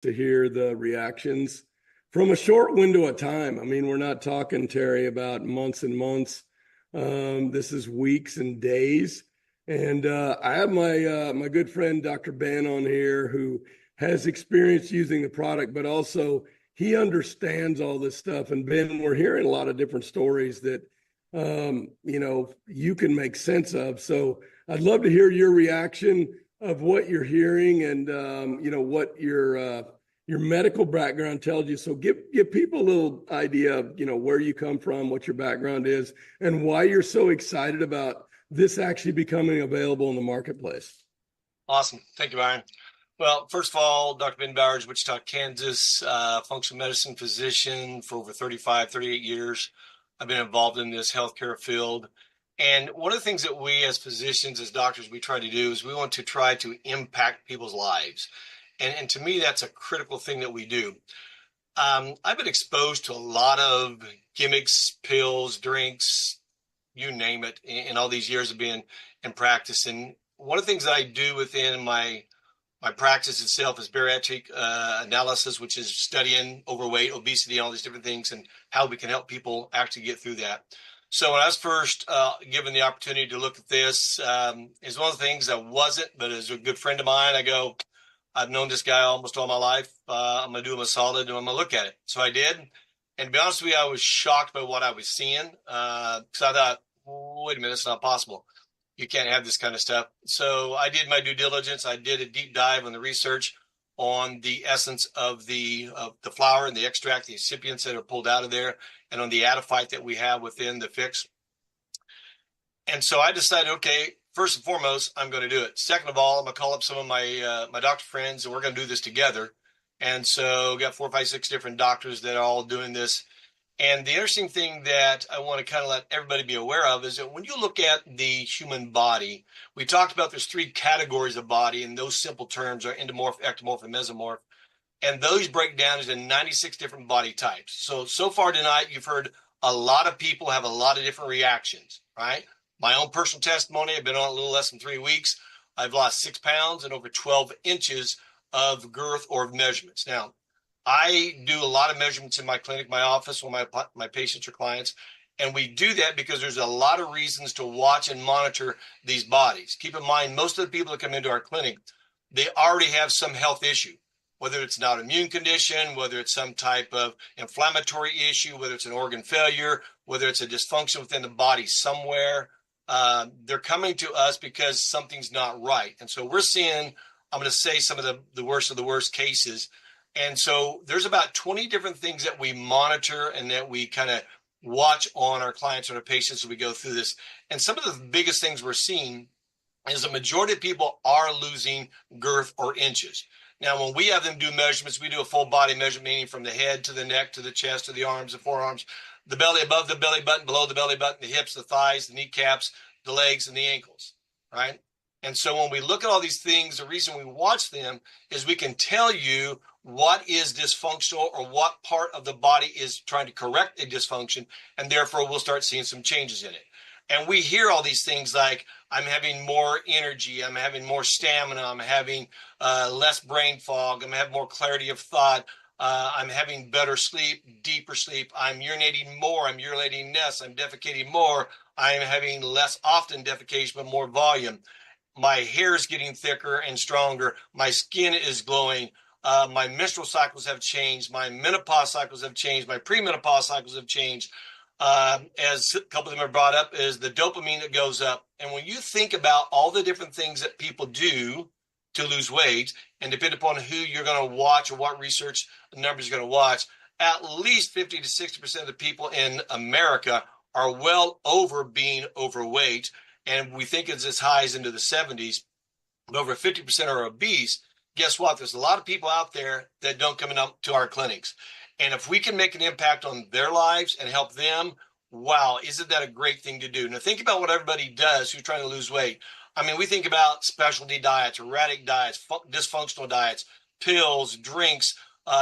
to hear the reactions from a short window of time. I mean, we're not talking, Terry, about months and months. This is weeks and days. And I have my good friend Dr. Ben on here, who has experience using the product, but also he understands all this stuff. And Ben, we're hearing a lot of different stories that you can make sense of. So I'd love to hear your reaction of what you're hearing and what your medical background tells you. So give people a little idea of where you come from, what your background is, and why you're so excited about this actually becoming available in the marketplace. Awesome. Thank you, Byron. Well, first of all, Dr. Ben Bowers, Wichita, Kansas, functional medicine physician for over 38 years. I've been involved in this healthcare field. And one of the things that we as physicians, as doctors, we try to do is we want to try to impact people's lives. And to me, that's a critical thing that we do. I've been exposed to a lot of gimmicks, pills, drinks, you name it, in all these years of being in practice. And one of the things that I do within my practice itself is bariatric analysis, which is studying overweight, obesity, all these different things, and how we can help people actually get through that. So when I was first given the opportunity to look at this, it's one of the things I wasn't, but as a good friend of mine, I've known this guy almost all my life. I'm going to do him a solid and I'm going to look at it. So I did. And to be honest with you, I was shocked by what I was seeing because I thought, wait a minute, it's not possible. You can't have this kind of stuff. So I did my due diligence. I did a deep dive on the research on the essence of the flour and the extract, the excipients that are pulled out of there, and on the adiphyte that we have within the pHix. And so I decided, okay, first and foremost, I'm going to do it. Second of all, I'm going to call up some of my doctor friends, and we're going to do this together. And so we got 4, 5, 6 different doctors that are all doing this. And the interesting thing that I want to kind of let everybody be aware of is that when you look at the human body, we talked about there's 3 categories of body, and those simple terms are endomorph, ectomorph, and mesomorph. And those break down into 96 different body types. So far tonight, you've heard a lot of people have a lot of different reactions, right? My own personal testimony, I've been on a little less than 3 weeks. I've lost 6 pounds and over 12 inches of girth or measurements. Now, I do a lot of measurements in my clinic, my office, when my patients or clients, and we do that because there's a lot of reasons to watch and monitor these bodies. Keep in mind, most of the people that come into our clinic, they already have some health issue, whether it's an autoimmune condition, whether it's some type of inflammatory issue, whether it's an organ failure, whether it's a dysfunction within the body somewhere. They're coming to us because something's not right. And so we're seeing, I'm going to say, some of the worst of the worst cases. And so there's about 20 different things that we monitor and that we kind of watch on our clients and our patients as we go through this. And some of the biggest things we're seeing is the majority of people are losing girth or inches. Now, when we have them do measurements, we do a full body measurement, meaning from the head to the neck to the chest to the arms, the forearms, the belly above the belly button, below the belly button, the hips, the thighs, the kneecaps, the legs, and the ankles, right? And so when we look at all these things, the reason we watch them is we can tell you what is dysfunctional or what part of the body is trying to correct a dysfunction, and therefore we'll start seeing some changes in it. And we hear all these things like, I'm having more energy, I'm having more stamina, I'm having less brain fog, I'm having more clarity of thought, I'm having better sleep, deeper sleep, I'm urinating more, I'm urinating less, I'm defecating more, I'm having less often defecation, but more volume. My hair is getting thicker and stronger, my skin is glowing, my menstrual cycles have changed, my menopause cycles have changed, my premenopause cycles have changed. As a couple of them are brought up, is the dopamine that goes up. And when you think about all the different things that people do to lose weight, and depend upon who you're going to watch or what research numbers you're going to watch, at least 50 to 60% of the people in America are well over being overweight. And we think it's as high as into the 70s, but over 50% are obese. Guess what? There's a lot of people out there that don't come up to our clinics. And if we can make an impact on their lives and help them, wow, isn't that a great thing to do? Now, think about what everybody does who's trying to lose weight. I mean, we think about specialty diets, erratic diets, dysfunctional diets, pills, drinks,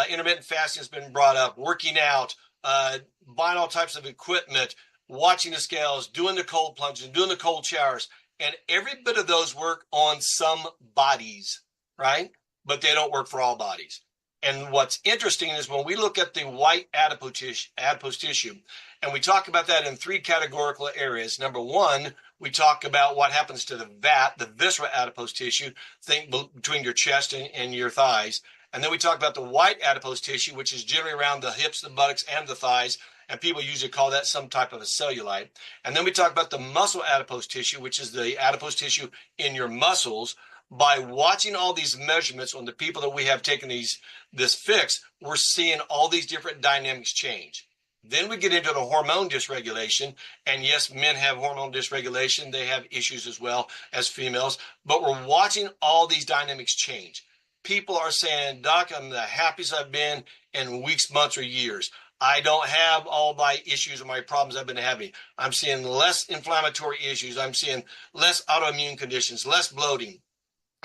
intermittent fasting has been brought up, working out, buying all types of equipment, watching the scales, doing the cold plunges, doing the cold showers. And every bit of those work on some bodies, right? But they don't work for all bodies. And what's interesting is when we look at the white adipose tissue, and we talk about that in three categorical areas. Number one, we talk about what happens to the visceral adipose tissue, think between your chest and your thighs. And then we talk about the white adipose tissue, which is generally around the hips, the buttocks, and the thighs. And people usually call that some type of a cellulite. And then we talk about the muscle adipose tissue, which is the adipose tissue in your muscles. By watching all these measurements on the people that we have taken this pHix, we're seeing all these different dynamics change. Then we get into the hormone dysregulation. And yes, men have hormone dysregulation. They have issues as well as females. But we're watching all these dynamics change. People are saying, Doc, I'm the happiest I've been in weeks, months, or years. I don't have all my issues or my problems I've been having. I'm seeing less inflammatory issues. I'm seeing less autoimmune conditions, less bloating.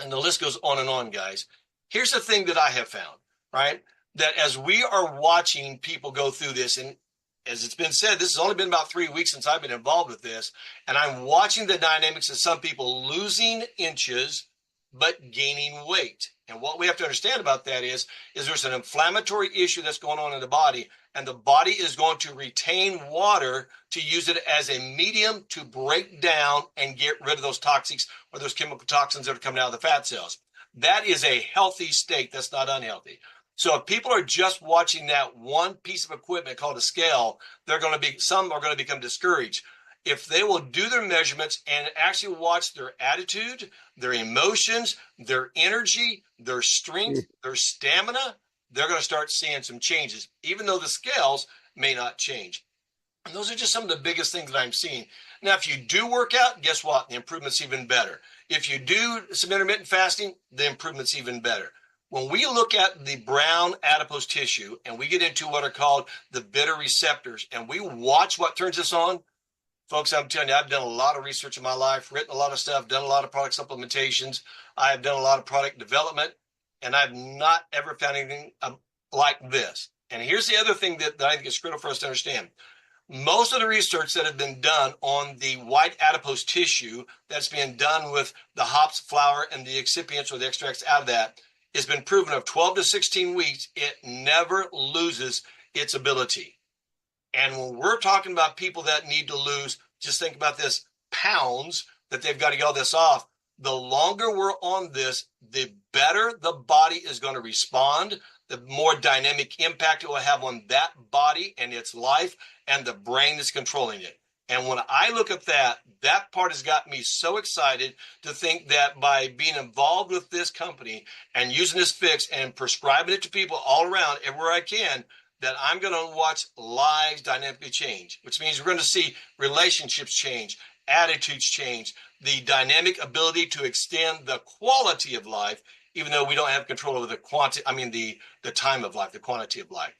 And the list goes on, guys. Here's the thing that I have found, right? That as we are watching people go through this, and as it's been said, this has only been about 3 weeks since I've been involved with this, and I'm watching the dynamics of some people losing inches but gaining weight. And what we have to understand about that is there's an inflammatory issue that's going on in the body, and the body is going to retain water to use it as a medium to break down and get rid of those toxics or those chemical toxins that are coming out of the fat cells. That is a healthy state. That's not unhealthy. So if people are just watching that one piece of equipment called a scale, some are going to become discouraged. If they will do their measurements and actually watch their attitude, their emotions, their energy, their strength, their stamina, they're going to start seeing some changes, even though the scales may not change. And those are just some of the biggest things that I'm seeing. Now, if you do work out, guess what? The improvement's even better. If you do some intermittent fasting, the improvement's even better. When we look at the brown adipose tissue and we get into what are called the beta receptors and we watch what turns this on, folks, I'm telling you, I've done a lot of research in my life, written a lot of stuff, done a lot of product supplementations. I have done a lot of product development, and I've not ever found anything like this. And here's the other thing that I think is critical for us to understand. Most of the research that has been done on the white adipose tissue that's been done with the hops, flour, and the excipients or the extracts out of that has been proven of 12 to 16 weeks, it never loses its ability. And when we're talking about people that need to lose, just think about this, pounds that they've got to get all this off. The longer we're on this, the better the body is going to respond, the more dynamic impact it will have on that body and its life and the brain that's controlling it. And when I look at that, that part has got me so excited to think that by being involved with this company and using this pHix and prescribing it to people all around everywhere I can, that I'm going to watch lives dynamically change, which means we're going to see relationships change, attitudes change, the dynamic ability to extend the quality of life, even though we don't have control over the time of life, the quantity of life.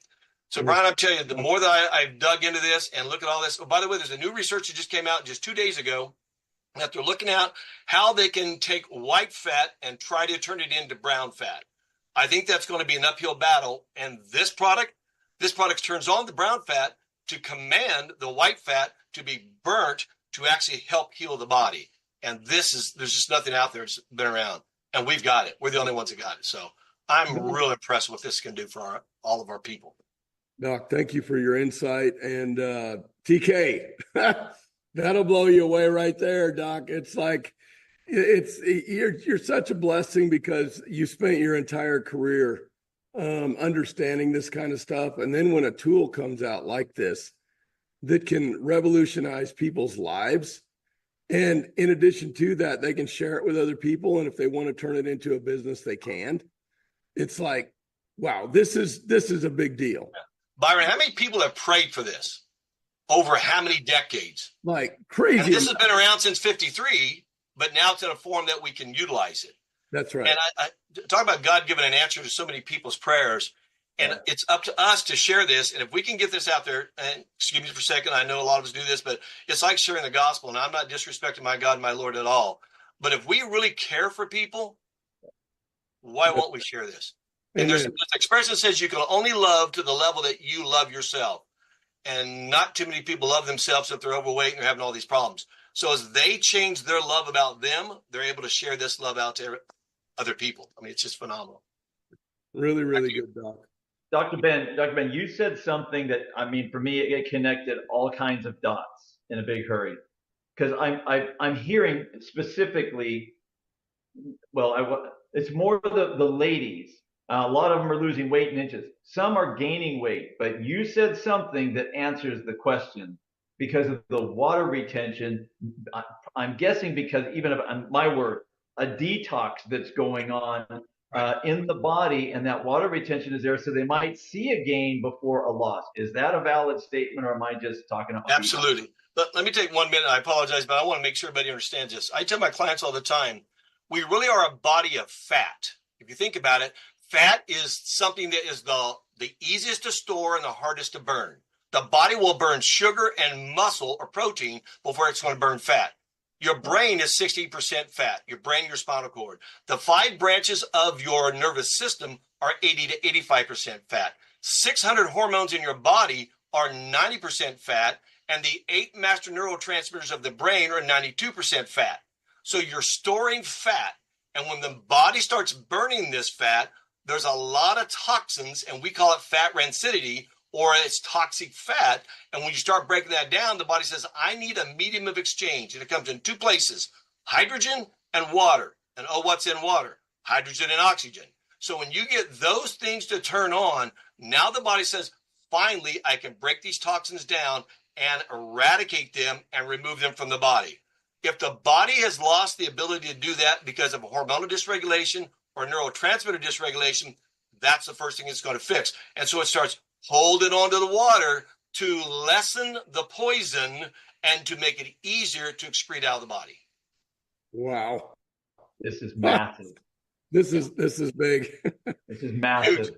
So Brian, I'm telling you, the more that I've dug into this and look at all this, oh, by the way, there's a new research that just came out just 2 days ago that they're looking at how they can take white fat and try to turn it into brown fat. I think that's going to be an uphill battle. And this product turns on the brown fat to command the white fat to be burnt to actually help heal the body. And there's just nothing out there that's been around. And we've got it. We're the only ones that got it. So I'm real impressed with what this can do for all of our people. Doc, thank you for your insight. And TK, that'll blow you away right there, Doc. It's like, you're such a blessing because you spent your entire career understanding this kind of stuff. And then when a tool comes out like this that can revolutionize people's lives, and in addition to that, they can share it with other people. And if they want to turn it into a business, they can. It's like, wow, this is a big deal. Byron, how many people have prayed for this over how many decades? Like crazy. And this has been around since 53, but now it's in a form that we can utilize it. That's right. And I talk about God giving an answer to so many people's prayers. And it's up to us to share this. And if we can get this out there, and excuse me for a second, I know a lot of us do this, but it's like sharing the gospel. And I'm not disrespecting my God and my Lord at all. But if we really care for people, why won't we share this? And there's this expression that says you can only love to the level that you love yourself. And not too many people love themselves if they're overweight and they're having all these problems. So as they change their love about them, they're able to share this love out to other people. I mean, it's just phenomenal. Really, really good, Doc. Dr. Ben, you said something that, I mean, for me, it connected all kinds of dots in a big hurry. Because I'm hearing specifically, it's more the ladies. A lot of them are losing weight in inches. Some are gaining weight, but you said something that answers the question because of the water retention. I'm guessing because even if my word, a detox that's going on in the body, and that water retention is there, so they might see a gain before a loss. Is that a valid statement, or am I just talking about? Absolutely. Let me take 1 minute. I apologize, but I want to make sure everybody understands this. I tell my clients all the time, we really are a body of fat. If you think about it, fat is something that is the easiest to store and the hardest to burn. The body will burn sugar and muscle or protein before it's going to burn fat. Your brain is 60% fat, your brain, your spinal cord. The 5 branches of your nervous system are 80 to 85% fat. 600 hormones in your body are 90% fat, and the 8 master neurotransmitters of the brain are 92% fat. So you're storing fat, and when the body starts burning this fat, there's a lot of toxins, and we call it fat rancidity, or it's toxic fat. And when you start breaking that down, the body says, I need a medium of exchange. And it comes in 2 places, hydrogen and water. And oh, what's in water? Hydrogen and oxygen. So when you get those things to turn on, now the body says, finally, I can break these toxins down and eradicate them and remove them from the body. If the body has lost the ability to do that because of a hormonal dysregulation or neurotransmitter dysregulation, that's the first thing it's going to fix. And so it starts holding on to the water to lessen the poison and to make it easier to excrete out of the body. Wow. This is massive. This is big. This is massive.